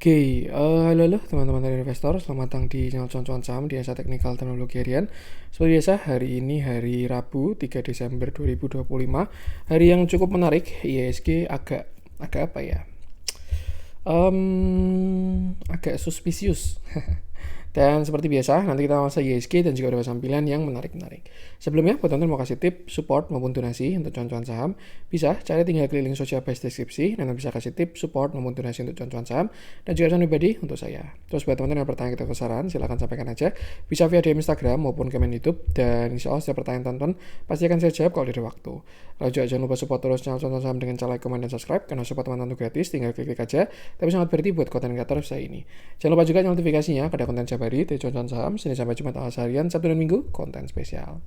Halo teman-teman dari investor, selamat datang di channel Cuan-Cuan Saham di Asa Teknikal Teknologi Harian. Seperti biasa, hari ini hari Rabu 3 Desember 2025, hari yang cukup menarik. IHSG agak apa ya? Agak suspicious. Dan seperti biasa, nanti kita masuk IHSG dan juga ada sampilan yang menarik-menarik. Sebelumnya, buat teman-teman mau kasih tip, support maupun donasi untuk cuan-cuan saham, bisa cari tinggal klik link sosial base deskripsi, dan bisa kasih tip, support maupun donasi untuk cuan-cuan saham, dan juga pribadi untuk saya. Terus buat teman-teman yang pertanyaan kita kesaran, silahkan sampaikan aja, bisa via DM Instagram maupun komen YouTube, dan insya Allah setiap pertanyaan teman-teman pasti akan saya jawab kalau ada waktu. Lalu juga jangan lupa support terus channel cuan-cuan saham dengan cara like, komen, dan subscribe, karena support teman-teman itu gratis, tinggal klik aja, tapi sangat berarti buat konten kreator saya ini. Jangan lupa juga notifikasinya, ada konten hari dari Cuan-Cuan Saham, Senin sampai Jumat alas harian, Sabtu dan Minggu, konten spesial.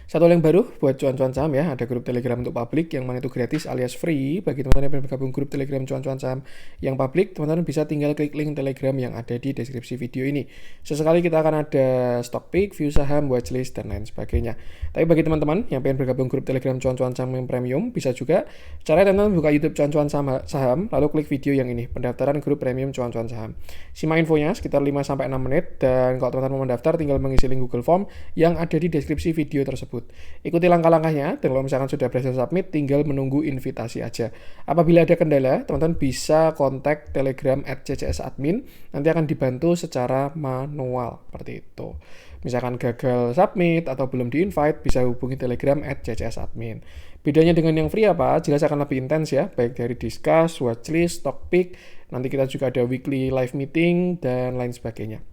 Satu hal yang baru buat cuan-cuan saham ya, ada grup Telegram untuk publik yang mana itu gratis alias free. Bagi teman-teman yang bergabung grup Telegram cuan-cuan saham yang publik, teman-teman bisa tinggal klik link Telegram yang ada di deskripsi video ini. Sesekali kita akan ada stock pick, view saham, watchlist, dan lain sebagainya. Tapi bagi teman-teman yang pengen bergabung grup Telegram cuan-cuan saham yang premium, bisa juga caranya teman-teman buka YouTube cuan-cuan saham, lalu klik video yang ini, pendaftaran grup premium cuan-cuan saham. Simak infonya sekitar 5-6 menit, dan kalau teman-teman mau mendaftar tinggal mengisi link Google Form yang ada di deskripsi video tersebut. Ikuti langkah-langkahnya, dan kalau misalkan sudah berhasil submit, tinggal menunggu invitasi aja. Apabila ada kendala, teman-teman bisa kontak Telegram @ccs-admin, nanti akan dibantu secara manual, seperti itu. Misalkan gagal submit atau belum di-invite, bisa hubungi Telegram @ccs-admin. Bedanya dengan yang free apa? Jelas akan lebih intens ya, baik dari discuss, watchlist, stock pick, nanti kita juga ada weekly live meeting, dan lain sebagainya.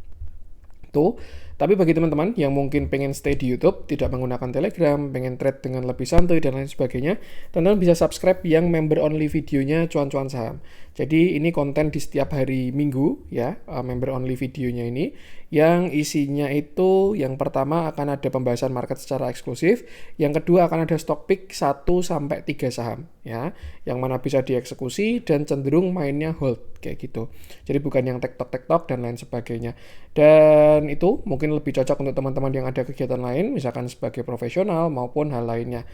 Tapi bagi teman-teman yang mungkin pengen stay di YouTube, tidak menggunakan Telegram, pengen trade dengan lebih santuy dan lain sebagainya, teman-teman bisa subscribe yang member only videonya cuan-cuan saham. Jadi ini konten di setiap hari Minggu ya, member only videonya ini, yang isinya itu yang pertama akan ada pembahasan market secara eksklusif, yang kedua akan ada stock pick 1-3 saham ya, yang mana bisa dieksekusi dan cenderung mainnya hold kayak gitu. Jadi bukan yang tektok dan lain sebagainya. Dan itu mungkin lebih cocok untuk teman-teman yang ada kegiatan lain, misalkan sebagai profesional maupun hal lainnya.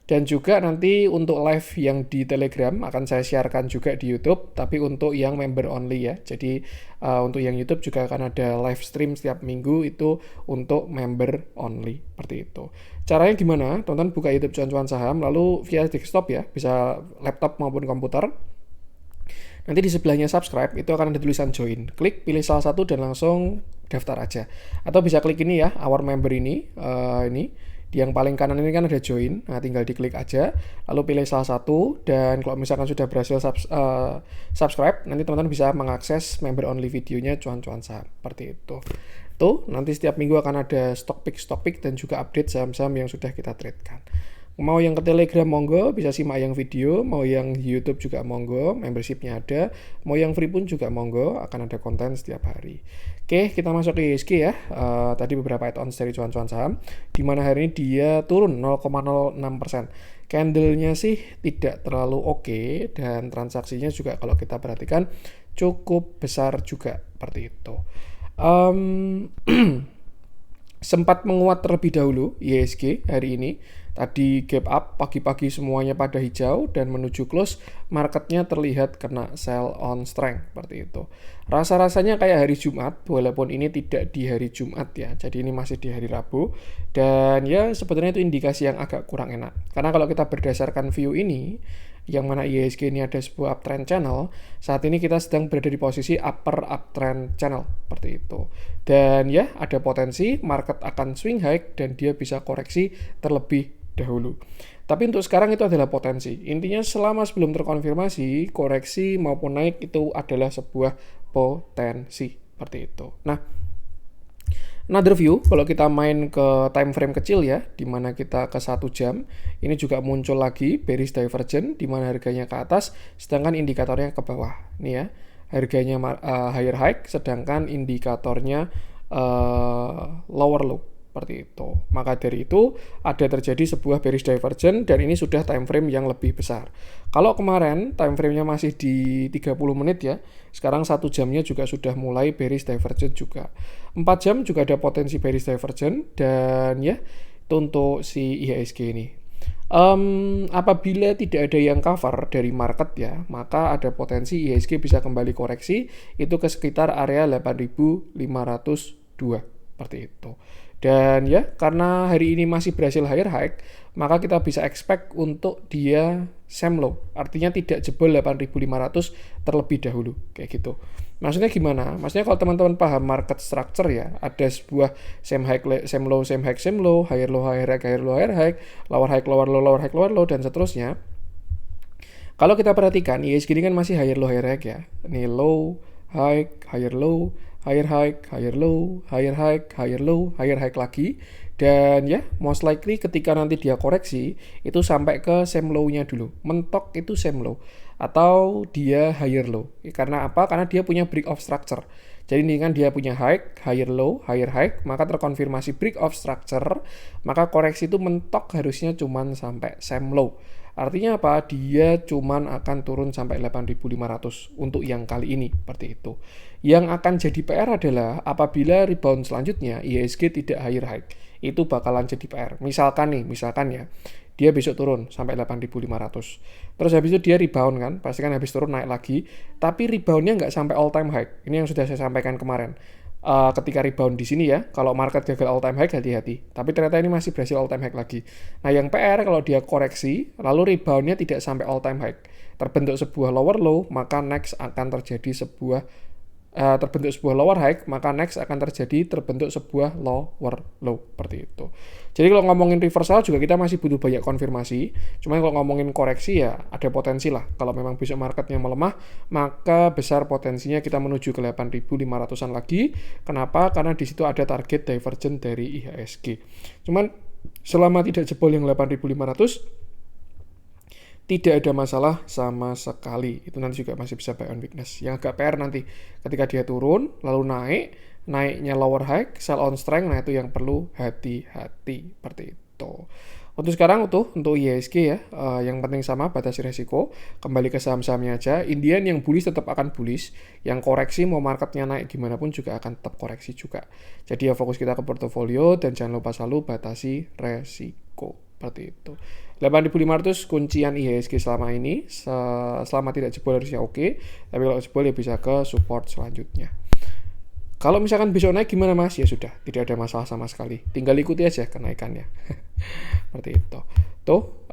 Dan juga nanti untuk live yang di Telegram akan saya siarkan juga di YouTube, tapi untuk yang member only ya. Jadi untuk yang YouTube juga akan ada live stream setiap minggu, itu untuk member only, seperti itu. Caranya gimana? Teman-teman buka YouTube cuan-cuan saham, lalu via desktop ya, bisa laptop maupun komputer. Nanti di sebelahnya subscribe, itu akan ada tulisan join. Klik, pilih salah satu dan langsung daftar aja. Atau bisa klik ini ya, our member ini, di yang paling kanan ini kan ada join, nah tinggal diklik aja, lalu pilih salah satu, dan kalau misalkan sudah berhasil subscribe, nanti teman-teman bisa mengakses member only videonya cuan-cuan saham, seperti itu. Nanti setiap minggu akan ada stock pick dan juga update saham-saham yang sudah kita tradekan. Mau yang ke Telegram monggo, bisa simak yang video, mau yang YouTube juga monggo, membershipnya ada, mau yang free pun juga monggo, akan ada konten setiap hari. Oke, kita masuk ke IHSG ya. Tadi beberapa add-ons dari cuan-cuan saham, di mana hari ini dia turun 0,06%. Candle-nya sih tidak terlalu oke, dan transaksinya juga kalau kita perhatikan cukup besar juga, seperti itu. Sempat menguat terlebih dahulu IHSG hari ini. Tadi gap up, pagi-pagi semuanya pada hijau, dan menuju close marketnya terlihat kena sell on strength, seperti itu. Rasa-rasanya kayak hari Jumat, walaupun ini tidak di hari Jumat ya, jadi ini masih di hari Rabu, dan ya sebetulnya itu indikasi yang agak kurang enak. Karena kalau kita berdasarkan view ini, yang mana IHSG ini ada sebuah uptrend channel, saat ini kita sedang berada di posisi upper uptrend channel, seperti itu. Dan ya, ada potensi market akan swing high dan dia bisa koreksi terlebih dahulu. Tapi untuk sekarang itu adalah potensi. Intinya selama sebelum terkonfirmasi, koreksi maupun naik itu adalah sebuah potensi, seperti itu. Nah, another view, kalau kita main ke time frame kecil ya, di mana kita ke 1 jam, ini juga muncul lagi bearish divergence, di mana harganya ke atas, sedangkan indikatornya ke bawah. Nih ya, harganya higher high, sedangkan indikatornya lower low, seperti itu. Maka dari itu ada terjadi sebuah bearish divergence, dan ini sudah time frame yang lebih besar. Kalau kemarin time frame-nya masih di 30 menit ya, sekarang 1 jamnya juga sudah mulai bearish divergence juga. 4 jam juga ada potensi bearish divergence, dan ya itu untuk si IHSG ini. Apabila tidak ada yang cover dari market ya, maka ada potensi IHSG bisa kembali koreksi itu ke sekitar area 8.502 seperti itu. Dan ya, karena hari ini masih berhasil higher high, maka kita bisa expect untuk dia same low. Artinya tidak jebol 8.500 terlebih dahulu, kayak gitu. Maksudnya gimana? Maksudnya kalau teman-teman paham market structure ya, ada sebuah same high, same low, same high, same low, higher low, higher high, higher low, higher high, lower high, lower low, lower high, lower low, dan seterusnya. Kalau kita perhatikan, IHSG ini kan masih higher low, higher high ya. Ini low, high, higher low, higher high, higher low, higher high, higher low, higher high lagi. Dan ya, most likely ketika nanti dia koreksi, itu sampai ke same low-nya dulu. Mentok itu same low. Atau dia higher low. Karena apa? Karena dia punya break of structure. Jadi ini kan dia punya high, higher low, higher high, maka terkonfirmasi break of structure, maka koreksi itu mentok harusnya cuman sampai same low. Artinya apa? Dia cuman akan turun sampai 8.500 untuk yang kali ini, seperti itu. Yang akan jadi PR adalah apabila rebound selanjutnya IHSG tidak higher high. Itu bakalan jadi PR. Misalkan ya, dia besok turun sampai 8.500. Terus habis itu dia rebound kan, pasti kan habis turun naik lagi, tapi reboundnya nggak sampai all time high. Ini yang sudah saya sampaikan kemarin. Ketika rebound di sini ya, kalau market gagal all time high hati-hati. Tapi ternyata ini masih berhasil all time high lagi. Nah, yang PR kalau dia koreksi, lalu reboundnya tidak sampai all time high, terbentuk sebuah lower low, maka next akan terjadi sebuah terbentuk sebuah lower high, maka next akan terbentuk sebuah lower low, seperti itu. Jadi kalau ngomongin reversal juga kita masih butuh banyak konfirmasi. Cuma kalau ngomongin koreksi ya ada potensi lah. Kalau memang besok marketnya melemah, maka besar potensinya kita menuju ke 8.500-an lagi. Kenapa? Karena di situ ada target divergent dari IHSG. Cuman selama tidak jebol yang 8.500, tidak ada masalah sama sekali. Itu nanti juga masih bisa buy on weakness. Yang agak PR nanti ketika dia turun lalu naiknya lower high, sell on strength, nah itu yang perlu hati-hati, seperti itu. Untuk sekarang untuk IHSG ya, yang penting sama batasi resiko. Kembali ke saham-sahamnya aja. Indian yang bullish tetap akan bullish, yang koreksi mau marketnya naik gimana pun juga akan tetap koreksi juga. Jadi ya fokus kita ke portofolio dan jangan lupa selalu batasi resiko, seperti itu. 8.500 kuncian IHSG selama ini, selama tidak jebol harusnya oke, tapi kalau jebol ya bisa ke support selanjutnya. Kalau misalkan besok naik gimana mas? Ya sudah, tidak ada masalah sama sekali, tinggal ikuti aja kenaikannya. Seperti itu. Tuh,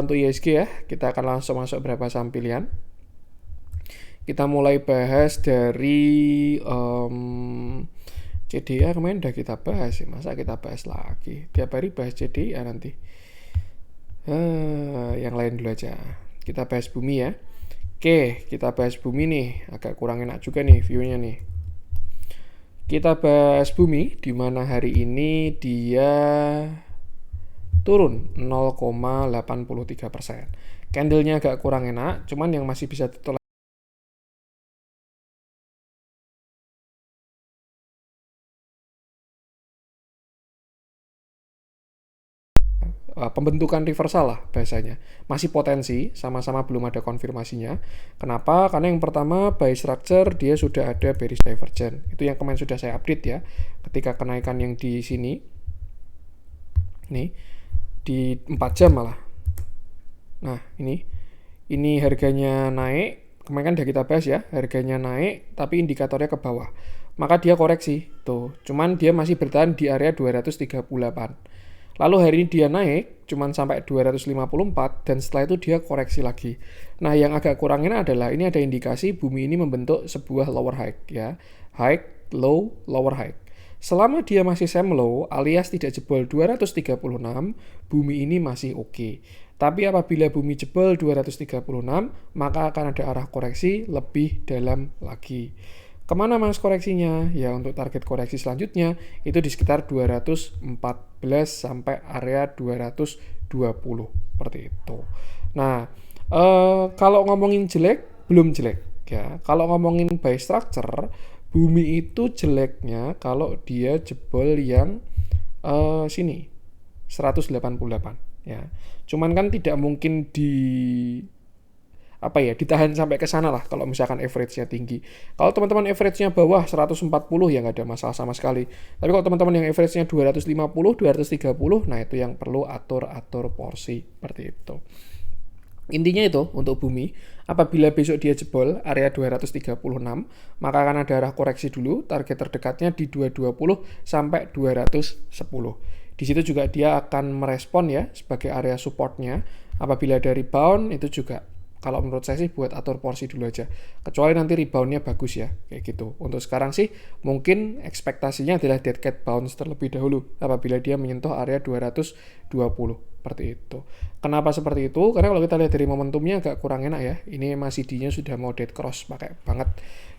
untuk IHSG ya, kita akan langsung masuk berapa saham pilihan. Kita mulai bahas dari CDA kemarin udah kita bahas, masa kita bahas lagi? Tiap hari bahas CDA nanti. Yang lain dulu aja. Kita bahas bumi ya. Oke, kita bahas bumi nih. Agak kurang enak juga nih view-nya nih. Kita bahas bumi, di mana hari ini dia turun 0,83%. Candle-nya agak kurang enak, cuman yang masih bisa ditoleransi pembentukan reversal lah bahasanya. Masih potensi, sama-sama belum ada konfirmasinya. Kenapa? Karena yang pertama, buy structure dia sudah ada bearish divergent. Itu yang kemarin sudah saya update ya. Ketika kenaikan yang di sini, nih, di 4 jam malah. Nah, ini harganya naik. Kemarin kan udah kita bahas ya, harganya naik, tapi indikatornya ke bawah. Maka dia koreksi, tuh. Cuman dia masih bertahan di area 238. Lalu hari ini dia naik cuman sampai 254 dan setelah itu dia koreksi lagi. Nah, yang agak kurangnya adalah ini ada indikasi bumi ini membentuk sebuah lower high ya. High, low, lower high. Selama dia masih same low alias tidak jebol 236, bumi ini masih oke. Tapi apabila bumi jebol 236, maka akan ada arah koreksi lebih dalam lagi. Kemana mas koreksinya? Ya untuk target koreksi selanjutnya itu di sekitar 214 sampai area 220 seperti itu. Nah, kalau ngomongin jelek, belum jelek ya. Kalau ngomongin buy structure, bumi itu jeleknya kalau dia jebol yang sini 188 ya. Cuman kan tidak mungkin di apa ya, ditahan sampai ke sana lah kalau misalkan average-nya tinggi. Kalau teman-teman average-nya bawah 140 ya nggak ada masalah sama sekali. Tapi kalau teman-teman yang average-nya 250, 230, nah itu yang perlu atur-atur porsi seperti itu. Intinya itu untuk bumi, apabila besok dia jebol area 236, maka akan ada arah koreksi dulu, target terdekatnya di 220 sampai 210. Di situ juga dia akan merespon ya sebagai area supportnya. Apabila ada rebound itu juga kalau menurut saya sih buat atur porsi dulu aja. Kecuali nanti reboundnya bagus ya, kayak gitu. Untuk sekarang sih mungkin ekspektasinya adalah dead cat bounce terlebih dahulu apabila dia menyentuh area 220 seperti itu. Kenapa seperti itu? Karena kalau kita lihat dari momentumnya agak kurang enak ya. Ini masih D-nya sudah mau dead cross pakai banget.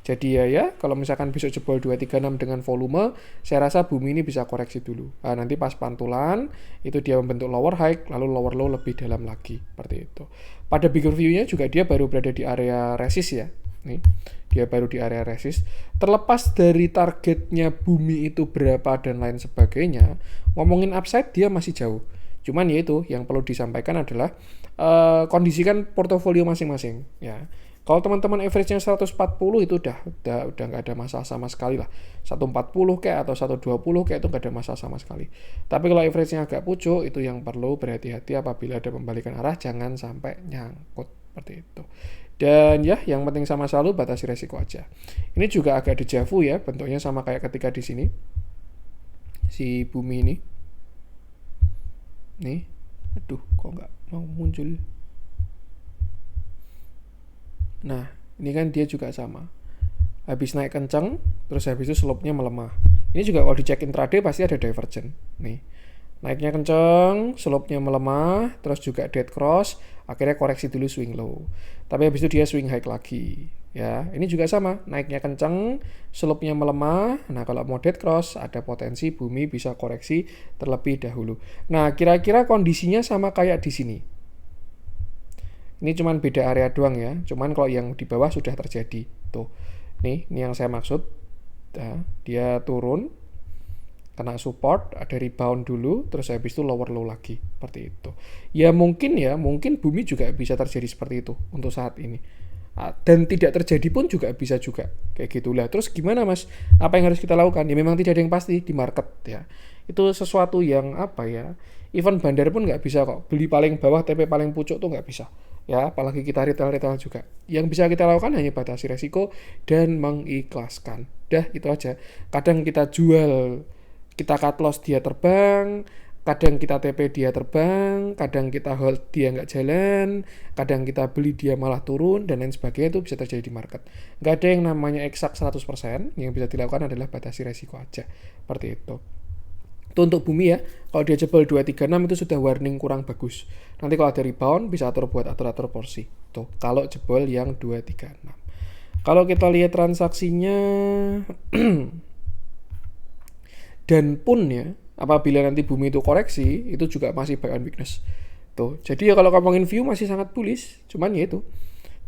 Jadi ya kalau misalkan besok jebol 236 dengan volume, saya rasa bumi ini bisa koreksi dulu. Nah, nanti pas pantulan itu dia membentuk lower high lalu lower low lebih dalam lagi seperti itu. Pada bigger view-nya juga dia baru berada di area resist ya. Nih, dia baru di area resist. Terlepas dari targetnya bumi itu berapa dan lain sebagainya, ngomongin upside dia masih jauh. Cuman ya itu yang perlu disampaikan adalah kondisikan portofolio masing-masing ya. Kalau teman-teman average-nya 140 itu udah nggak ada masalah sama sekali lah. 140 kayak atau 120 kayak itu nggak ada masalah sama sekali. Tapi kalau average-nya agak pucuk itu yang perlu berhati-hati apabila ada pembalikan arah jangan sampai nyangkut seperti itu. Dan ya yang penting sama selalu batasi resiko aja. Ini juga agak dejavu ya, bentuknya sama kayak ketika di sini si bumi ini. Nih, aduh kok nggak mau muncul. Nah, ini kan dia juga sama. Habis naik kencang, terus habis itu slope-nya melemah. Ini juga kalau dicek intraday pasti ada divergent. Nih, naiknya kencang, slope-nya melemah, terus juga dead cross, akhirnya koreksi dulu swing low. Tapi habis itu dia swing high lagi. Ya, ini juga sama, naiknya kencang, slope-nya melemah. Nah, kalau mau dead cross, ada potensi bumi bisa koreksi terlebih dahulu. Nah, kira-kira kondisinya sama kayak di sini. Ini cuman beda area doang ya. Cuman kalau yang di bawah sudah terjadi. Tuh. Ini yang saya maksud. Nah, dia turun, kena support, ada rebound dulu, terus habis itu lower low lagi. Seperti itu. Ya mungkin bumi juga bisa terjadi seperti itu untuk saat ini. Dan tidak terjadi pun juga bisa juga. Kayak gitulah. Terus gimana mas? Apa yang harus kita lakukan? Ya memang tidak ada yang pasti di market ya. Itu sesuatu yang apa ya. Even bandar pun nggak bisa kok. Beli paling bawah, TP paling pucuk tuh nggak bisa. Ya, apalagi kita retail juga. Yang bisa kita lakukan hanya batasi resiko dan mengikhlaskan. Dah, itu aja. Kadang kita jual, kita cut loss dia terbang, kadang kita TP dia terbang, kadang kita hold dia nggak jalan, kadang kita beli dia malah turun, dan lain sebagainya itu bisa terjadi di market. Nggak ada yang namanya eksak 100%, yang bisa dilakukan adalah batasi resiko aja. Seperti itu. Itu untuk bumi ya, kalau dia jebol 236 itu sudah warning kurang bagus. Nanti kalau ada rebound bisa buat atur-atur porsi. Tuh, kalau jebol yang 236. Kalau kita lihat transaksinya dan pun ya, apabila nanti bumi itu koreksi, itu juga masih buy on weakness. Tuh, jadi ya kalau ngomongin view masih sangat bullish, cuman ya itu.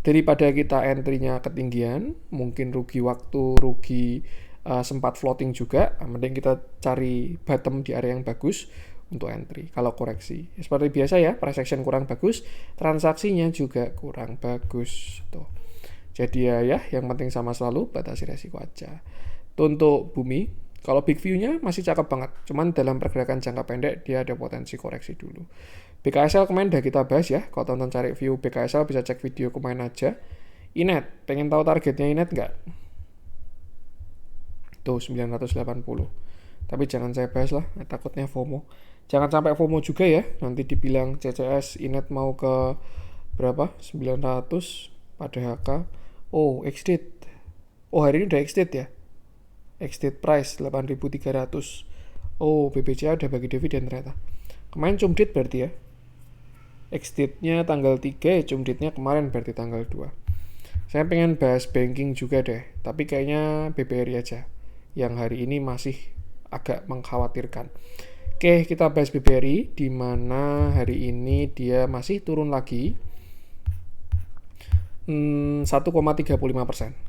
Daripada kita entry-nya ketinggian, mungkin rugi waktu, rugi sempat floating juga, mending kita cari bottom di area yang bagus untuk entry kalau koreksi. Seperti biasa ya, price action kurang bagus, transaksinya juga kurang bagus tuh. Jadi ya yang penting sama selalu batasi resiko aja. Tuh untuk bumi, kalau big view-nya masih cakep banget, cuman dalam pergerakan jangka pendek dia ada potensi koreksi dulu. BKSL kemarin udah kita bahas ya, kalau tonton cari view BKSL bisa cek video kemarin aja. Inet, pengen tahu targetnya Inet nggak? Tuh 980. Tapi jangan saya bahas lah, takutnya FOMO. Jangan sampai FOMO juga ya, nanti dibilang CCS Inet mau ke berapa? 900 pada HK. Oh, ex-date. Oh, hari ini udah ex-date ya. Ex-date price 8.300. Oh, BBCA udah bagi dividen ternyata. Kemarin cum-date berarti ya. Ex-date-nya tanggal 3, cum-date-nya kemarin berarti tanggal 2. Saya pengen bahas banking juga deh, tapi kayaknya BBRI aja. Yang hari ini masih agak mengkhawatirkan. Oke, kita bahas BBRI, di mana hari ini dia masih turun lagi 1,35%.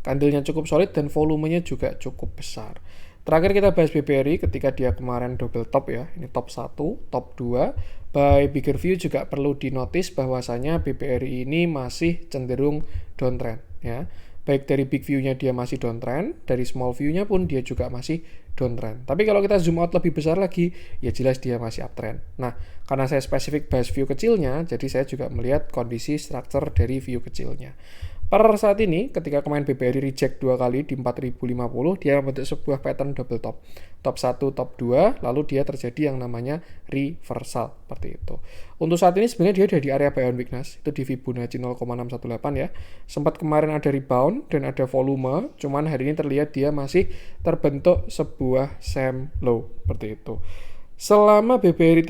Kandilnya cukup solid dan volumenya juga cukup besar. Terakhir kita bahas BBRI ketika dia kemarin double top ya. Ini top 1, top 2. By bigger view juga perlu dinotis bahwasanya BBRI ini masih cenderung downtrend ya. Baik dari big view-nya dia masih downtrend, dari small view-nya pun dia juga masih downtrend. Tapi kalau kita zoom out lebih besar lagi, ya jelas dia masih uptrend. Nah, karena saya spesifik bahas view kecilnya, jadi saya juga melihat kondisi structure dari view kecilnya. Per saat ini, ketika kemarin BBRI reject 2 kali di 4050, dia membentuk sebuah pattern double top. Top 1, top 2, lalu dia terjadi yang namanya reversal. Seperti itu. Untuk saat ini sebenarnya dia ada di area buy on weakness, itu di Fibonacci 0,618 ya. Sempat kemarin ada rebound dan ada volume, cuman hari ini terlihat dia masih terbentuk sebuah SEM low. Seperti itu. Selama BBRI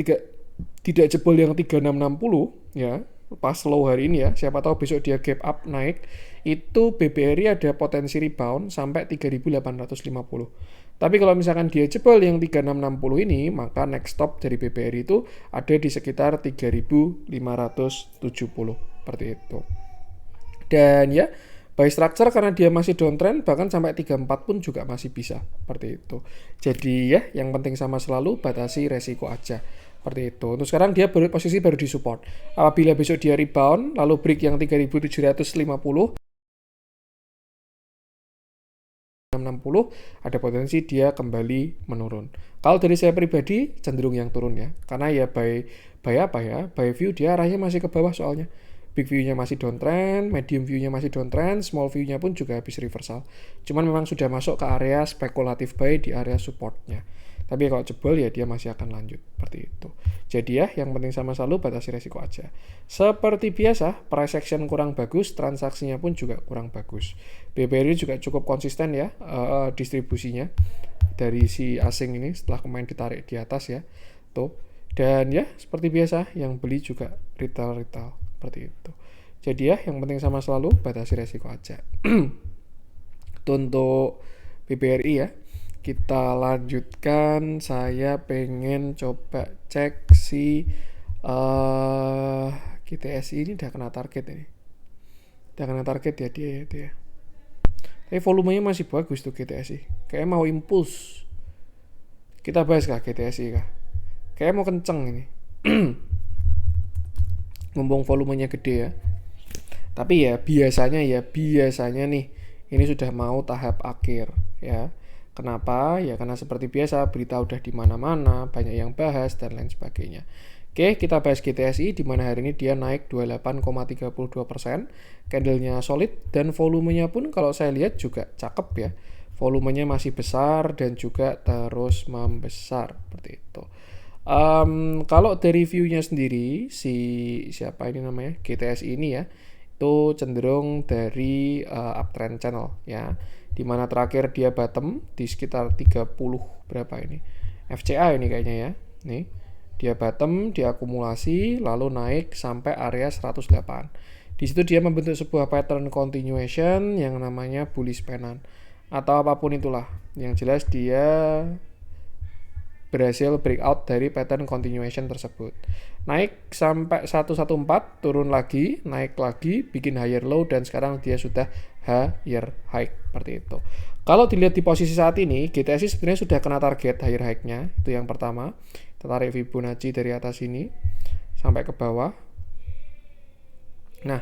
tidak jebol yang 3660 ya, pas low hari ini ya, siapa tahu besok dia gap up naik, itu BBRI ada potensi rebound sampai 3850. Tapi kalau misalkan dia jebol yang 3660 ini, maka next stop dari BBRI itu ada di sekitar 3570 seperti itu. Dan ya, buy structure karena dia masih downtrend bahkan sampai 34 pun juga masih bisa seperti itu. Jadi ya, yang penting sama selalu batasi resiko aja. Seperti itu. Untuk sekarang dia posisi baru di support. Apabila besok dia rebound, lalu break yang 3750, 60, ada potensi dia kembali menurun. Kalau dari saya pribadi, cenderung yang turun ya. Karena ya by view dia arahnya masih ke bawah soalnya. Big view-nya masih downtrend, medium view-nya masih downtrend, small view-nya pun juga habis reversal. Cuman memang sudah masuk ke area spekulatif buy di area supportnya. Tapi kalau jebol ya dia masih akan lanjut seperti itu. Jadi ya yang penting sama selalu batasi resiko aja. Seperti biasa, price action kurang bagus, transaksinya pun juga kurang bagus. BBRI juga cukup konsisten ya distribusinya dari si asing ini setelah kemarin ditarik di atas ya. Tuh. Dan ya seperti biasa yang beli juga retail seperti itu. Jadi ya yang penting sama selalu batasi resiko aja. Itu untuk BBRI ya. Kita lanjutkan, saya pengen coba cek si GTSI ini udah kena target ini. Udah kena target ya dia. Tapi volumenya masih bagus tuh GTSI. Kayaknya mau impuls. Kita bahas kah GTSI kah? Kayaknya mau kenceng ini. Ngomong volumenya gede ya. Tapi ya biasanya nih ini sudah mau tahap akhir ya. Kenapa? Ya karena seperti biasa berita udah di mana-mana, banyak yang bahas dan lain sebagainya. Oke, kita bahas GTSI di mana hari ini dia naik 28,32%, candlenya solid dan volumenya pun kalau saya lihat juga cakep ya. Volumenya masih besar dan juga terus membesar seperti itu. Kalau dari view-nya sendiri siapa ini namanya GTSI ini ya, itu cenderung dari uptrend channel ya. Dimana terakhir dia bottom di sekitar 30 berapa ini FCA ini kayaknya ya, nih dia bottom, dia akumulasi lalu naik sampai area 108. Di situ dia membentuk sebuah pattern continuation yang namanya bullish pennant atau apapun itulah, yang jelas dia berhasil breakout dari pattern continuation tersebut. Naik sampai 114, turun lagi, naik lagi, bikin higher low dan sekarang dia sudah higher high seperti itu. Kalau dilihat di posisi saat ini, GTSI sebenarnya sudah kena target higher high-nya, itu yang pertama. Kita tarik Fibonacci dari atas ini sampai ke bawah. Nah,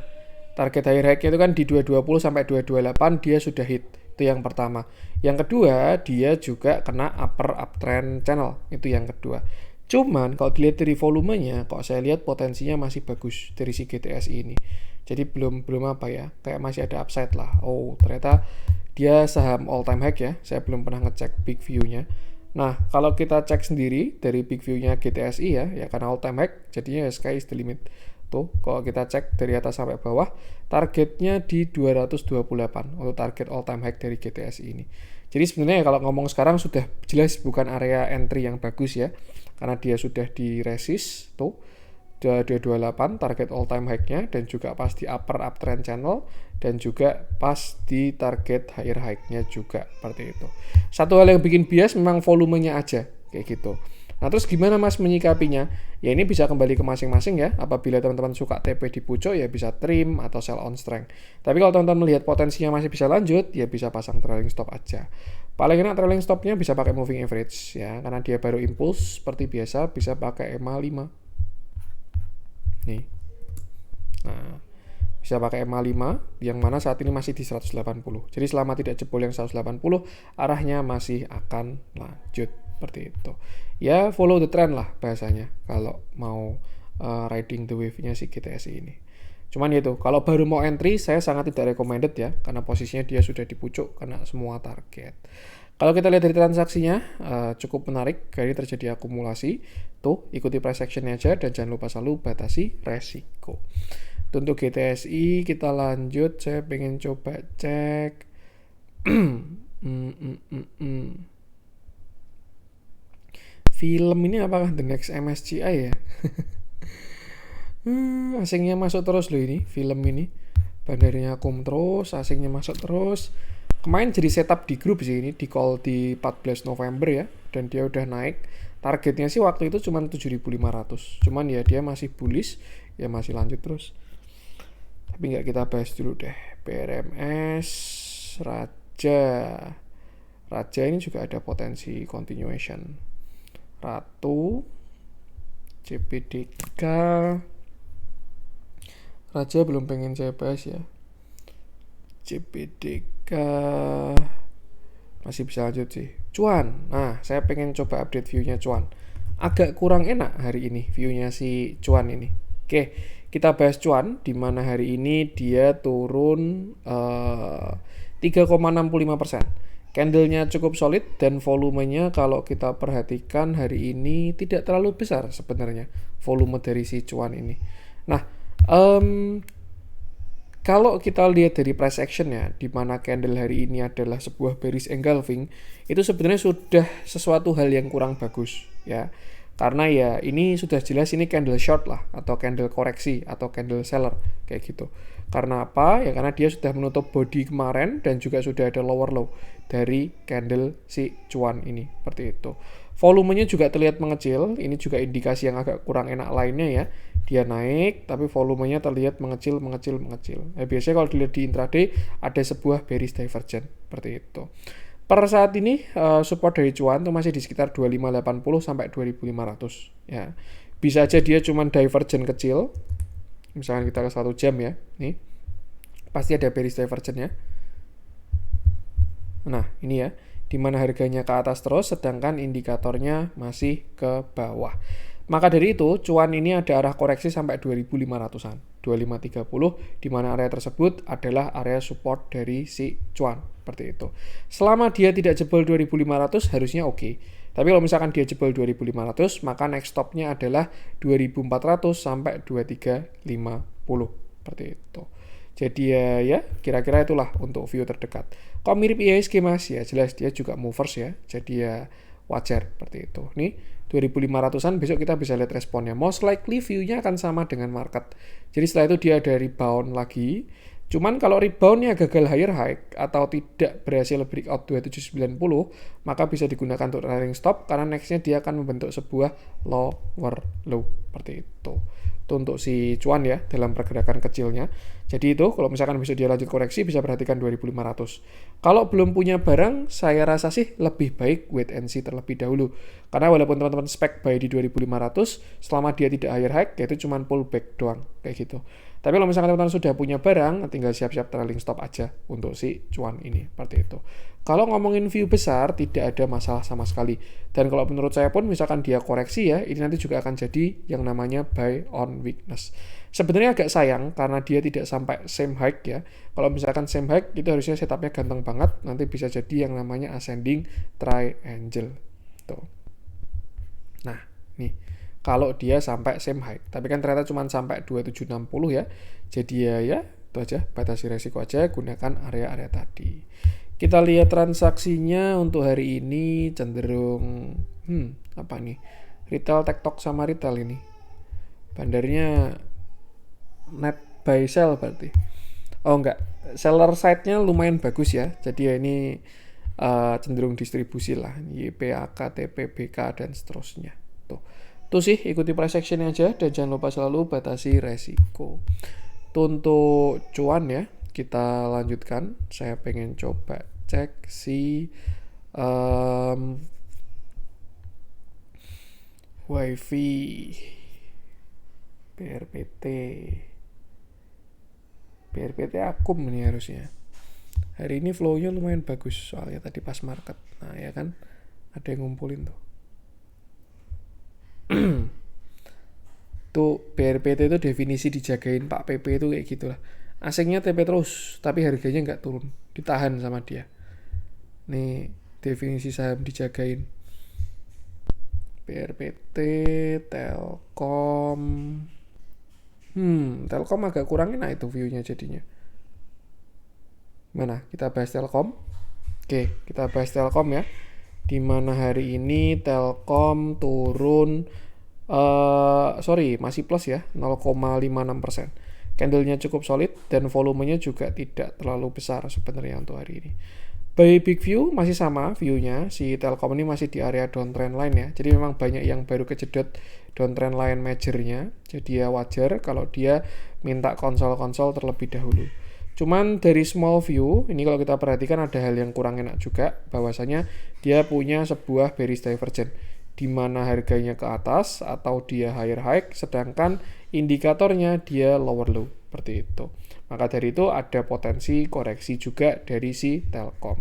target higher high-nya itu kan di 220 sampai 228 dia sudah hit. Itu yang pertama. Yang kedua, dia juga kena upper uptrend channel. Itu yang kedua. Cuman kalau dilihat dari volumenya, kok saya lihat potensinya masih bagus dari si GTSI ini. Jadi belum apa ya, kayak masih ada upside lah. Oh, ternyata dia saham all time high ya. Saya belum pernah ngecek big view-nya. Nah, kalau kita cek sendiri dari big view-nya GTSI ya karena all time high, jadinya sky is the limit. Tuh, kalau kita cek dari atas sampai bawah, targetnya di 228 untuk target all time high dari GTSI ini. Jadi sebenarnya kalau ngomong sekarang sudah jelas bukan area entry yang bagus ya, karena dia sudah di resist tuh 228 target all time high-nya dan juga pas di upper uptrend channel dan juga pas di target higher high-nya juga seperti itu. Satu hal yang bikin bias memang volumenya aja kayak gitu. Nah terus gimana mas menyikapinya? Ya ini bisa kembali ke masing-masing ya. Apabila teman-teman suka TP di pucuk ya bisa trim atau sell on strength. Tapi kalau teman-teman melihat potensinya masih bisa lanjut, ya bisa pasang trailing stop aja. Paling enak trailing stopnya bisa pakai moving average ya, karena dia baru impuls seperti biasa bisa pakai EMA 5. Nih. Nah, bisa pakai EMA 5 yang mana saat ini masih di 180. Jadi selama tidak jebol yang 180, arahnya masih akan lanjut seperti itu. Ya follow the trend lah bahasanya kalau mau riding the wave-nya si GTSI ini. Cuman itu, kalau baru mau entry saya sangat tidak recommended ya, karena posisinya dia sudah di pucuk kena semua target. Kalau kita lihat dari transaksinya, cukup menarik, kali ini terjadi akumulasi. Tuh, ikuti price action-nya aja dan jangan lupa selalu batasi resiko. Untuk GTSI kita lanjut, saya pengen coba cek. Film ini apakah The Next MSCI ya? Asingnya masuk terus loh ini, film ini. Bandarnya akum terus, asingnya masuk terus. Kemarin jadi setup di grup sih ini, di call di 14 November ya. Dan dia udah naik. Targetnya sih waktu itu cuma 7.500. Cuman ya dia masih bullish, ya masih lanjut terus. Tapi nggak kita bahas dulu deh. PRMS, Raja ini juga ada potensi continuation. Ratu, CPDK, Raja belum pengen saya bahas ya. CPDK masih bisa lanjut sih. Cuan, nah saya pengen coba update view-nya Cuan. Agak kurang enak hari ini view-nya si Cuan ini. Oke, kita bahas Cuan, di mana hari ini dia turun 3,65%. Candlenya cukup solid dan volumenya kalau kita perhatikan hari ini tidak terlalu besar sebenarnya volume dari si Cuan ini. Nah, kalau kita lihat dari price action-nya, di mana candle hari ini adalah sebuah bearish engulfing, itu sebenarnya sudah sesuatu hal yang kurang bagus ya. Karena ya ini sudah jelas ini candle short lah, atau candle koreksi, atau candle seller, kayak gitu. Karena apa? Ya karena dia sudah menutup body kemarin, dan juga sudah ada lower low dari candle si Cuan ini, seperti itu. Volumenya juga terlihat mengecil, ini juga indikasi yang agak kurang enak lainnya ya. Dia naik, tapi volumenya terlihat mengecil. Nah, biasanya kalau dilihat di intraday, ada sebuah bearish divergence, seperti itu. Per saat ini support dari Cuan itu masih di sekitar 2580 sampai 2500 ya. Bisa aja dia cuma divergent kecil. Misalkan kita ke 1 jam ya. Nih. Pasti ada bearish divergence-nya. Nah, ini ya. Di mana harganya ke atas terus sedangkan indikatornya masih ke bawah. Maka dari itu, Cuan ini ada arah koreksi sampai 2500-an. 2530, di mana area tersebut adalah area support dari si Cuan. Seperti itu. Selama dia tidak jebol 2500 harusnya oke. Tapi kalau misalkan dia jebol 2500, maka next stopnya adalah 2400 sampai 2350. Seperti itu. Jadi ya kira-kira itulah untuk view terdekat. Kalau mirip IHSG mas, ya jelas dia juga movers ya. Jadi ya wajar seperti itu. Nih 2500-an besok kita bisa lihat responnya. Most likely view-nya akan sama dengan market. Jadi setelah itu dia ada rebound lagi. Cuman kalau reboundnya gagal higher high atau tidak berhasil breakout 2790, maka bisa digunakan untuk trailing stop karena nextnya dia akan membentuk sebuah lower low seperti itu. Itu untuk si Cuan ya dalam pergerakan kecilnya. Jadi itu kalau misalkan bisa dia lanjut koreksi bisa perhatikan 2500. Kalau belum punya barang, saya rasa sih lebih baik wait and see terlebih dahulu. Karena walaupun teman-teman spek buy di 2500, selama dia tidak higher high, yaitu cuma pullback doang kayak gitu. Tapi kalau misalkan teman-teman sudah punya barang, tinggal siap-siap trailing stop aja untuk si Cuan ini, seperti itu. Kalau ngomongin view besar, tidak ada masalah sama sekali. Dan kalau menurut saya pun, misalkan dia koreksi ya, ini nanti juga akan jadi yang namanya buy on weakness. Sebenarnya agak sayang, karena dia tidak sampai same high ya. Kalau misalkan same high, itu harusnya setupnya ganteng banget, nanti bisa jadi yang namanya ascending triangle. Tuh. Nah, nih. Kalau dia sampai same high, tapi kan ternyata cuma sampai 2760 ya. Jadi ya itu aja, batasi resiko aja, gunakan area-area tadi. Kita lihat transaksinya untuk hari ini cenderung apa nih? Retail, TikTok sama retail ini. Bandarnya net buy sell berarti. Oh enggak, seller side-nya lumayan bagus ya. Jadi ya ini cenderung distribusi lah, YPAK, TPBK dan seterusnya. Tuh. Itu sih, ikuti price action aja dan jangan lupa selalu batasi resiko. Itu untuk Cuan ya, kita lanjutkan. Saya pengen coba cek si Em, WiFi, BRPT, BRPT Akum ini harusnya. Hari ini flow-nya lumayan bagus soalnya tadi pas market. Nah ya kan, ada yang ngumpulin tuh. Tuh BRPT itu definisi dijagain Pak PP itu kayak gitulah. Asingnya TP terus, tapi harganya nggak turun, ditahan sama dia. Nih definisi saham dijagain. BRPT, Telkom. Telkom agak kurang enak itu view-nya jadinya. Mana? Kita bahas Telkom. Oke, kita bahas Telkom ya. Di mana hari ini Telkom turun masih plus ya, 0,56%. Candlenya cukup solid dan volumenya juga tidak terlalu besar sebenarnya untuk hari ini. By big view masih sama view-nya, si Telkom ini masih di area downtrend line ya. Jadi memang banyak yang baru kejedot downtrend line majornya. Jadi ya wajar kalau dia minta konsol-konsol terlebih dahulu. Cuman dari small view, ini kalau kita perhatikan ada hal yang kurang enak juga, bahwasanya dia punya sebuah bearish divergence di mana harganya ke atas atau dia higher high, sedangkan indikatornya dia lower low, seperti itu. Maka dari itu ada potensi koreksi juga dari si Telkom.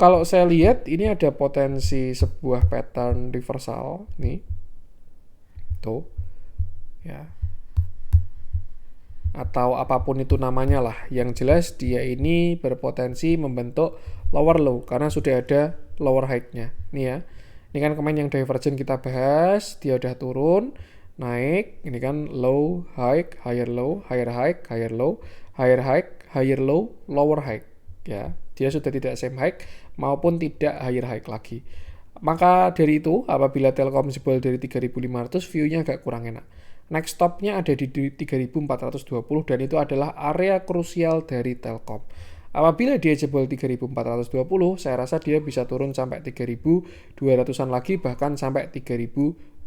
Kalau saya lihat ini ada potensi sebuah pattern reversal nih, tuh, ya, atau apapun itu namanya lah. Yang jelas dia ini berpotensi membentuk lower low karena sudah ada lower high-nya. Nih ya. Ini kan kemarin yang divergent kita bahas, dia udah turun, naik, ini kan low, high, higher low, higher high, higher low, higher high, higher low, lower high. Ya, dia sudah tidak same high maupun tidak higher high lagi. Maka dari itu, apabila Telkom jebol dari 3.500, view-nya agak kurang enak. Next stop-nya ada di 3.420 dan itu adalah area krusial dari Telkom. Apabila dia jebol 3.420, saya rasa dia bisa turun sampai 3.200-an lagi, bahkan sampai 3.070.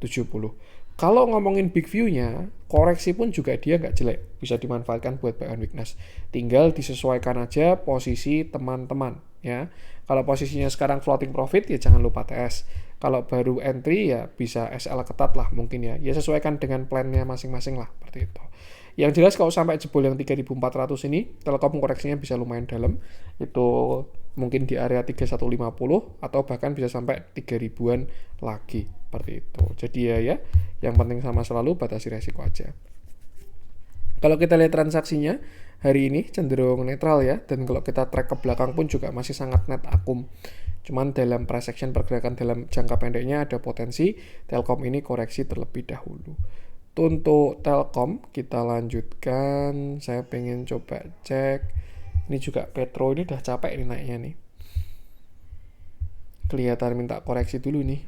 Kalau ngomongin big view-nya, koreksi pun juga dia nggak jelek, bisa dimanfaatkan buat buy on weakness. Tinggal disesuaikan aja posisi teman-teman ya. Kalau posisinya sekarang floating profit ya jangan lupa TS. Kalau baru entry ya bisa SL ketat lah mungkin ya. Ya sesuaikan dengan plan-nya masing-masing lah seperti itu. Yang jelas kalau sampai jebol yang 3.400 ini, Telkom koreksinya bisa lumayan dalam. Itu mungkin di area 3.150 atau bahkan bisa sampai 3.000-an lagi seperti itu. Jadi ya, yang penting sama selalu batasi resiko aja. Kalau kita lihat transaksinya hari ini cenderung netral ya, dan kalau kita track ke belakang pun juga masih sangat net akum. Cuman dalam price action pergerakan dalam jangka pendeknya ada potensi Telkom ini koreksi terlebih dahulu. Untuk Telkom kita lanjutkan, saya pengen coba cek. Ini juga Petro ini udah capek nih naiknya nih. Kelihatan minta koreksi dulu nih.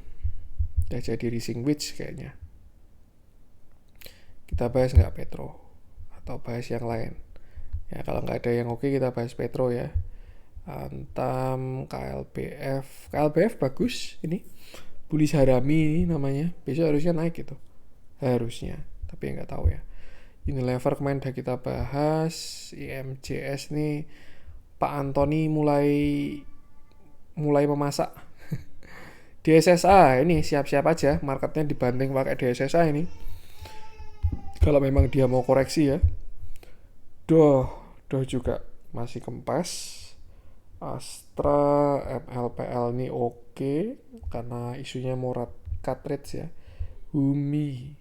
Udah jadi rising wedge kayaknya. Kita bahas nggak Petro? Atau bahas yang lain? Ya kalau nggak ada yang oke kita bahas Petro ya. Antam, KLBF. KLBF bagus ini. Bulis Harami ini namanya. Besok harusnya naik gitu. Harusnya, tapi nggak tahu ya. Unilever kemarin udah kita bahas. IMJS nih Pak Antoni mulai memasak. DSSA ini siap-siap aja, marketnya dibanting pakai DSSA ini. Kalau memang dia mau koreksi ya. Doh juga masih kempas. Astra, MLPL ini oke karena isunya mau cut rates ya. Humi.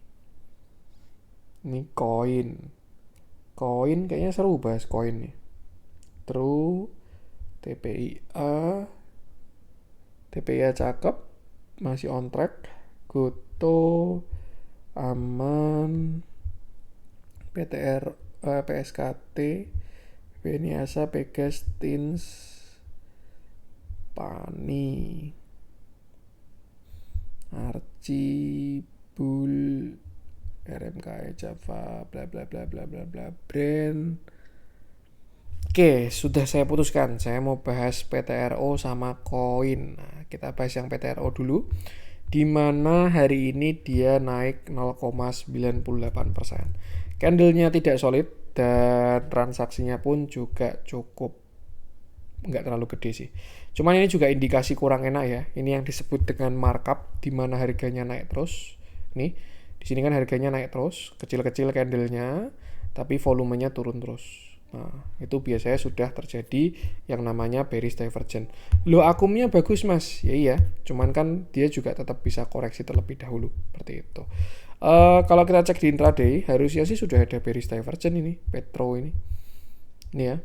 Ini koin kayaknya seru bahas koin nih. True, TPIA cakep, masih on track. Goto aman, PSKT, Beniasa, Pegas, Tins, Pani, Arci, Bull, RMKE, Java, bla bla bla bla bla bla, brand. Oke, sudah saya putuskan. Saya mau bahas PTRO sama koin. Nah, kita bahas yang PTRO dulu. Di mana hari ini dia naik 0,98%. Candlenya tidak solid dan transaksinya pun juga cukup nggak terlalu gede sih. Cuman ini juga indikasi kurang enak ya. Ini yang disebut dengan markup, di mana harganya naik terus. Nih, di sini kan harganya naik terus, kecil-kecil candlenya, tapi volumenya turun terus. Nah, itu biasanya sudah terjadi yang namanya bearish divergence. Loh, akumnya bagus mas, ya iya. Cuman kan dia juga tetap bisa koreksi terlebih dahulu, seperti itu. Kalau kita cek di intraday, harusnya sih sudah ada bearish divergence ini, Petro ini. Ini ya.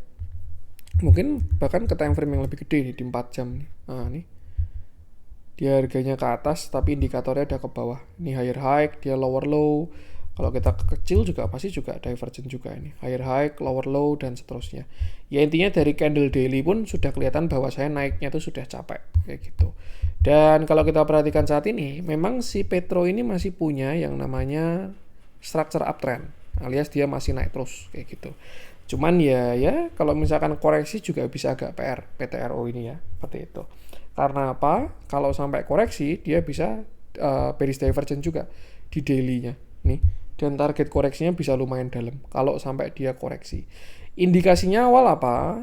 Mungkin bahkan ke time frame yang lebih gede nih, di 4 jam nih. Nah, nih. Dia harganya ke atas tapi indikatornya ada ke bawah. Ini higher high, dia lower low. Kalau kita kecil juga pasti juga divergent juga ini. Higher high, lower low, dan seterusnya. Ya intinya dari candle daily pun sudah kelihatan bahwa saya naiknya itu sudah capek. Kayak gitu. Dan kalau kita perhatikan saat ini, memang si Petro ini masih punya yang namanya structure uptrend. Alias dia masih naik terus. Kayak gitu. Cuman ya kalau misalkan koreksi juga bisa agak PR PTRO ini ya. Seperti itu. Karena apa? Kalau sampai koreksi, dia bisa bearish divergence juga di daily-nya. Nih. Dan target koreksinya bisa lumayan dalam kalau sampai dia koreksi. Indikasinya awal apa?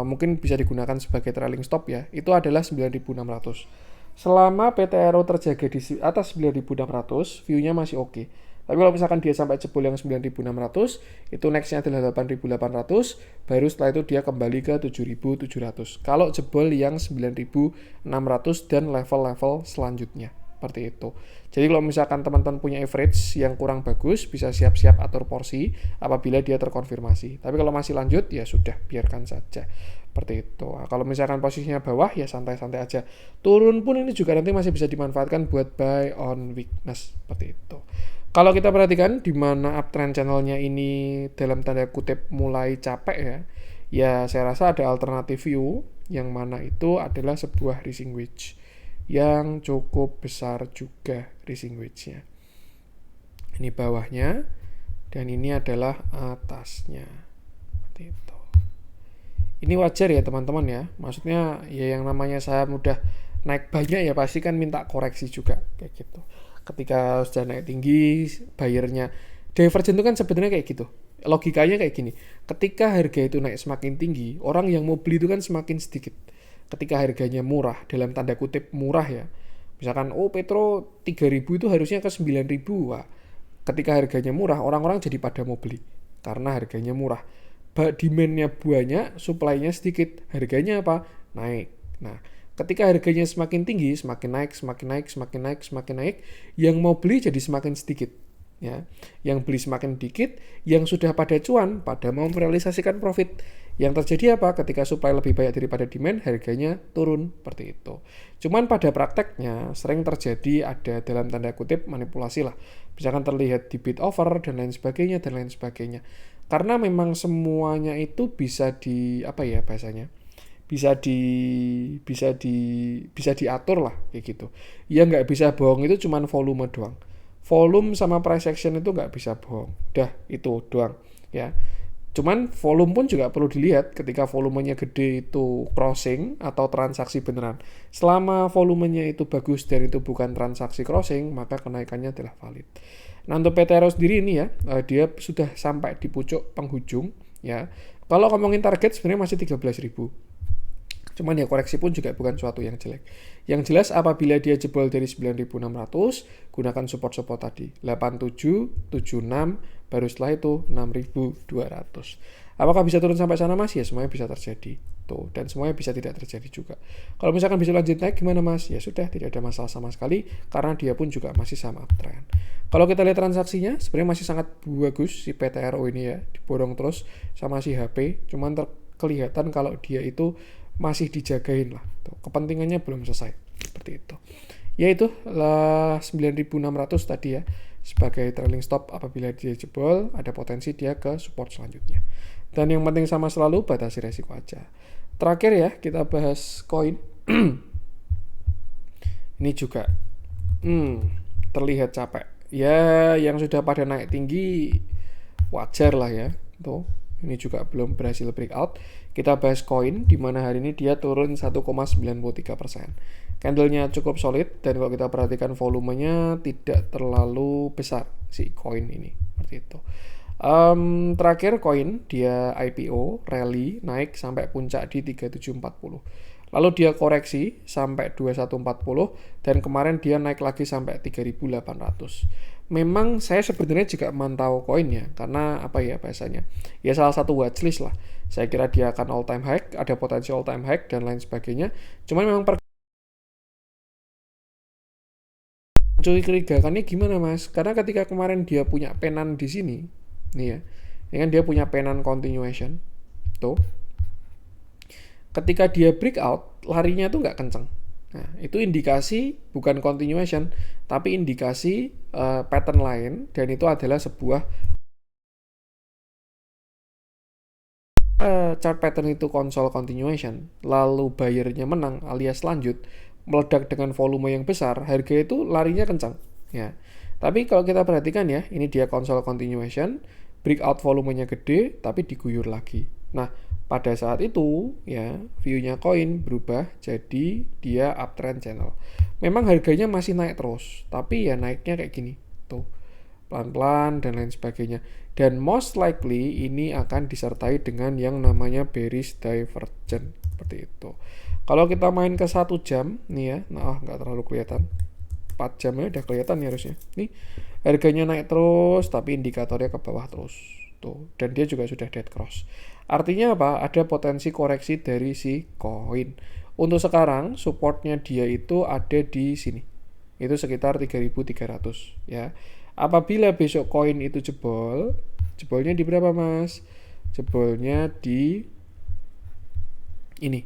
Mungkin bisa digunakan sebagai trailing stop ya. Itu adalah 9.600. Selama PTRO terjaga di atas 9.600, view-nya masih oke. Tapi kalau misalkan dia sampai jebol yang 9.600, itu next-nya adalah 8.800, baru setelah itu dia kembali ke 7.700. Kalau jebol yang 9.600 dan level-level selanjutnya. Seperti itu. Jadi kalau misalkan teman-teman punya average yang kurang bagus, bisa siap-siap atur porsi apabila dia terkonfirmasi. Tapi kalau masih lanjut, ya sudah, biarkan saja. Seperti itu. Nah, kalau misalkan posisinya bawah, ya santai-santai aja. Turun pun ini juga nanti masih bisa dimanfaatkan buat buy on weakness. Seperti itu. Kalau kita perhatikan di mana uptrend channelnya ini dalam tanda kutip mulai capek ya saya rasa ada alternatif view yang mana itu adalah sebuah rising wedge yang cukup besar juga rising wedge-nya. Ini bawahnya dan ini adalah atasnya. Seperti itu. Ini wajar ya teman-teman ya. Maksudnya ya yang namanya saham udah naik banyak ya pasti kan minta koreksi juga kayak gitu. Ketika sudah naik tinggi, bayarnya divergent itu kan sebenarnya kayak gitu. Logikanya kayak gini. Ketika harga itu naik semakin tinggi, orang yang mau beli itu kan semakin sedikit. Ketika harganya murah, dalam tanda kutip murah ya. Misalkan, Petro 3.000 itu harusnya ke 9.000. Wah, ketika harganya murah, orang-orang jadi pada mau beli. Karena harganya murah. Demand-nya banyak, supply-nya sedikit. Harganya apa? Naik. Nah, ketika harganya semakin tinggi, semakin naik, yang mau beli jadi semakin sedikit. Ya, yang beli semakin dikit, yang sudah pada cuan, pada mau merealisasikan profit. Yang terjadi apa? Ketika supply lebih banyak daripada demand, harganya turun, seperti itu. Cuman pada prakteknya sering terjadi ada dalam tanda kutip manipulasi lah. Misalkan terlihat di bid over dan lain sebagainya. Karena memang semuanya itu bisa bisa diatur lah kayak gitu. Ya nggak bisa bohong itu cuman volume doang. Volume sama price action itu nggak bisa bohong. Dah itu doang ya. Cuman volume pun juga perlu dilihat ketika volumenya gede itu crossing atau transaksi beneran. Selama volumenya itu bagus dan itu bukan transaksi crossing, maka kenaikannya adalah valid. Nah untuk PTRO sendiri ini ya, dia sudah sampai di pucuk penghujung ya. Kalau ngomongin target sebenarnya masih 13.000. Cuman ya koreksi pun juga bukan suatu yang jelek. Yang jelas apabila dia jebol dari 9.600, gunakan support-support tadi. 87, 76, baru setelah itu 6.200. Apakah bisa turun sampai sana mas? Ya semuanya bisa terjadi. Tuh, dan semuanya bisa tidak terjadi juga. Kalau misalkan bisa lanjut naik gimana mas? Ya sudah, tidak ada masalah sama sekali karena dia pun juga masih sama uptrend. Kalau kita lihat transaksinya sebenarnya masih sangat bagus si PTRO ini ya, diborong terus sama si HP. Cuman kelihatan kalau dia itu masih dijagain lah. Tuh, kepentingannya belum selesai. Seperti itu. Yaitu 9.600 tadi ya. Sebagai trailing stop apabila dia jebol, ada potensi dia ke support selanjutnya. Dan yang penting sama selalu batasi resiko aja. Terakhir ya, kita bahas koin. Ini juga terlihat capek. Ya, yang sudah pada naik tinggi wajar lah ya. Tuh, ini juga belum berhasil breakout. Kita bahas koin, di mana hari ini dia turun 1,93%. Candlenya cukup solid, dan kalau kita perhatikan volumenya tidak terlalu besar si koin ini. Seperti itu. Terakhir koin dia IPO rally naik sampai puncak di 3740. Lalu dia koreksi sampai 2140 dan kemarin dia naik lagi sampai 3800. Memang saya sebenarnya juga mantau koin ya, karena apa ya bahasanya? Ya salah satu watchlist lah. Saya kira dia akan all time high, ada potensi all time high dan lain sebagainya. Cuman memang mencurigakannya gimana mas? Karena ketika kemarin dia punya penan di sini, nih ya, ini kan dia punya penan continuation, tuh. Ketika dia breakout, larinya tuh nggak kenceng. Nah, itu indikasi bukan continuation, tapi indikasi pattern lain, dan itu adalah sebuah chart pattern itu console continuation, lalu buyernya menang alias lanjut, meledak dengan volume yang besar, harga itu larinya kencang. Ya. Tapi kalau kita perhatikan ya, ini dia console continuation, breakout volumenya gede, tapi diguyur lagi. Nah, pada saat itu ya view-nya koin berubah jadi dia uptrend channel. Memang harganya masih naik terus, tapi ya naiknya kayak gini tuh, pelan-pelan dan lain sebagainya. Dan most likely ini akan disertai dengan yang namanya bearish divergence seperti itu. Kalau kita main ke 1 jam nih ya, nah nggak terlalu kelihatan. 4 jamnya udah kelihatan ya harusnya. Nih harganya naik terus tapi indikatornya ke bawah terus tuh, dan dia juga sudah dead cross. Artinya apa? Ada potensi koreksi dari si koin. Untuk sekarang supportnya dia itu ada di sini. Itu sekitar 3.300 ya. Apabila besok koin itu jebol, jebolnya di berapa mas? Jebolnya di ini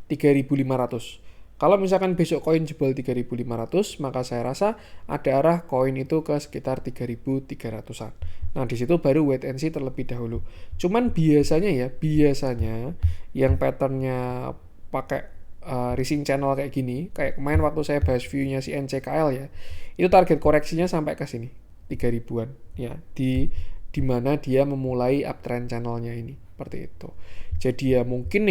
3.500. Kalau misalkan besok koin jebol 3.500, maka saya rasa ada arah koin itu ke sekitar 3.300-an. Nah, di situ baru wait and see terlebih dahulu. Cuman biasanya yang patternnya pakai rising channel kayak gini, kayak kemarin waktu saya bahas view-nya si NCKL ya, itu target koreksinya sampai ke sini, 3.000-an ya, di mana dia memulai uptrend channelnya ini, seperti itu. Jadi ya mungkin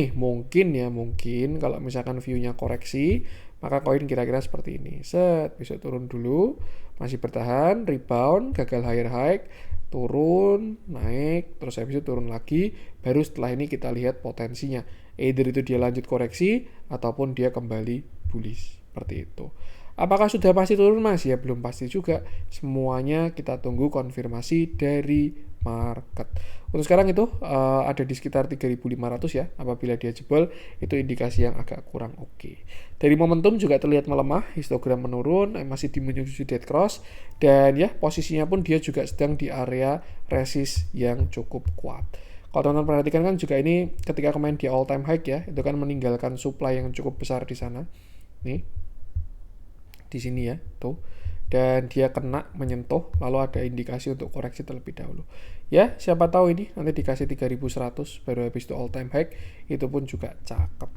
kalau misalkan view-nya koreksi, maka koin kira-kira seperti ini. Set, besok turun dulu, masih bertahan, rebound, gagal higher high, turun, naik, terus habis itu turun lagi, baru setelah ini kita lihat potensinya. Either itu dia lanjut koreksi, ataupun dia kembali bullish, seperti itu. Apakah sudah pasti turun mas? Ya belum pasti juga. Semuanya kita tunggu konfirmasi dari market. Untuk sekarang itu ada di sekitar 3.500 ya. Apabila dia jebol, itu indikasi yang agak kurang oke. Dari momentum juga terlihat melemah, histogram menurun, masih menuju dead cross, dan ya posisinya pun dia juga sedang di area resist yang cukup kuat. Kalau teman-teman perhatikan kan juga ini ketika kemarin di all time high ya, itu kan meninggalkan supply yang cukup besar di sana. Nih, di sini ya, tuh. Dan dia kena menyentuh, lalu ada indikasi untuk koreksi terlebih dahulu. Ya, siapa tahu ini nanti dikasih 3.100 baru habis itu all time high, itu pun juga cakep.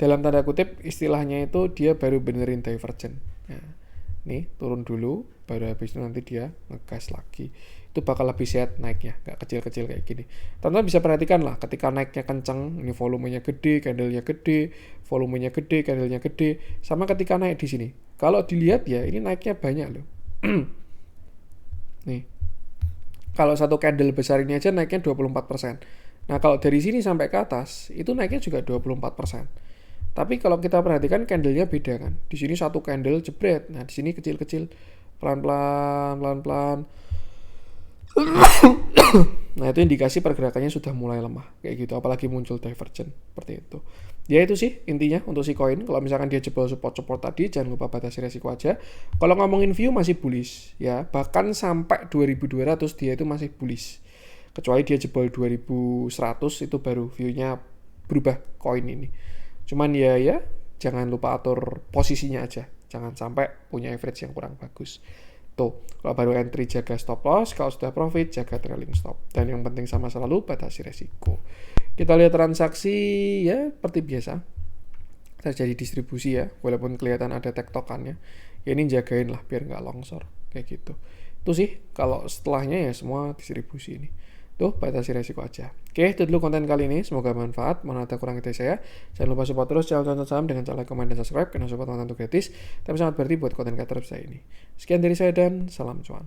Dalam tanda kutip istilahnya itu dia baru benerin divergent. Nah, nih turun dulu, baru habis itu nanti dia ngegas lagi. Itu bakal lebih sehat naiknya, nggak kecil-kecil kayak gini. Teman-teman bisa perhatikan lah, ketika naiknya kencang, ini volumenya gede, candlenya gede, volumenya gede, candlenya gede, sama ketika naik di sini. Kalau dilihat ya, ini naiknya banyak loh. Nih, kalau satu candle besar ini aja naiknya 24%. Nah, kalau dari sini sampai ke atas, itu naiknya juga 24%. Tapi kalau kita perhatikan candlenya beda kan. Di sini satu candle jebret, nah di sini kecil-kecil, pelan-pelan. Nah, itu indikasi pergerakannya sudah mulai lemah kayak gitu, apalagi muncul divergent seperti itu. Ya itu sih intinya untuk si koin. Kalau misalkan dia jebol support tadi, jangan lupa batasi resiko aja. Kalau ngomongin view masih bullish ya, bahkan sampai 2200 dia itu masih bullish. Kecuali dia jebol 2100 itu baru view-nya berubah koin ini. Cuman ya jangan lupa atur posisinya aja. Jangan sampai punya average yang kurang bagus. Tuh, kalau baru entry jaga stop loss, kalau sudah profit jaga trailing stop. Dan yang penting sama selalu batasi resiko. Kita lihat transaksi ya seperti biasa. Terjadi distribusi ya, walaupun kelihatan ada tektokannya. Ya ini jagain lah biar nggak longsor kayak gitu. Itu sih kalau setelahnya ya semua distribusi ini. Tuh, batasi resiko aja. Oke, itu dulu konten kali ini. Semoga bermanfaat. Mohon ada kurang dari saya. Jangan lupa support terus channel Tonton Saham dengan cara like, komen, dan subscribe. Karena support konten itu gratis, tapi sangat berarti buat konten creator saya ini. Sekian dari saya dan salam cuan.